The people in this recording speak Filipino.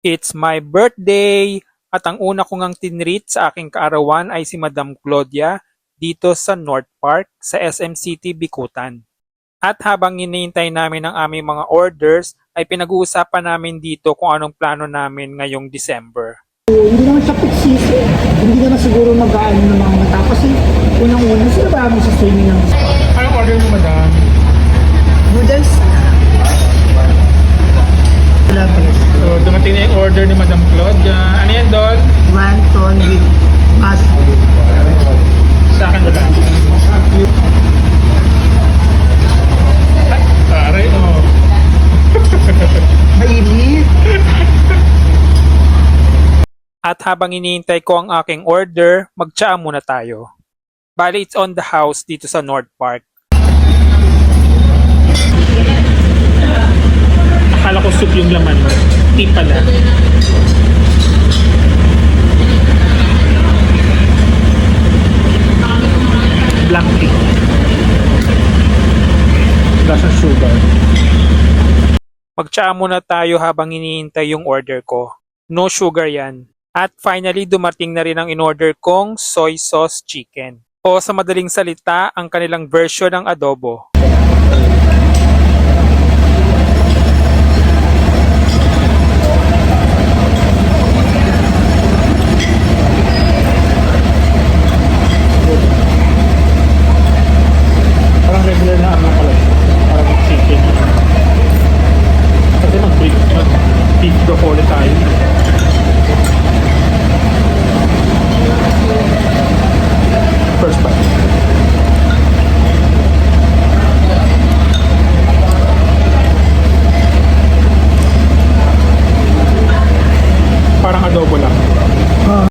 It's my birthday! At ang una ko ngang tinreat sa aking kaarawan ay si Madam Claudia dito sa North Park sa SM City, Bicutan. At habang hinihintay namin ang aming mga orders, ay pinag-uusapan namin dito kung anong plano namin ngayong December. Hindi naman siya peak season. Hindi naman siguro mag-aano ng mga mata. Kasi unang-una sila ba sa streaming ng Anong order mo, Madam? noodles? Wala pala. So, dumating na yung order ni Madam Claudia. Ano yan, Don? Wonton with mushroom. Sa akin, Madam. Aray, oh. Mainit. At habang iniintay ko ang aking order, magtsaa muna tayo. Bali, it's on the house dito sa North Park. Akala ko soup yung laman mo. Hindi pala. Black tea. Wala siyang sugar. Magtsaa muna tayo habang iniintay yung order ko. No sugar yan. At finally, dumating na rin ang in-order kong soy sauce chicken. O sa madaling salita, ang kanilang version ng adobo. Parang regular na ano pala. Parang chicken. Kasi mag-beef broccoli tayo. First bite. Parang adobo lang.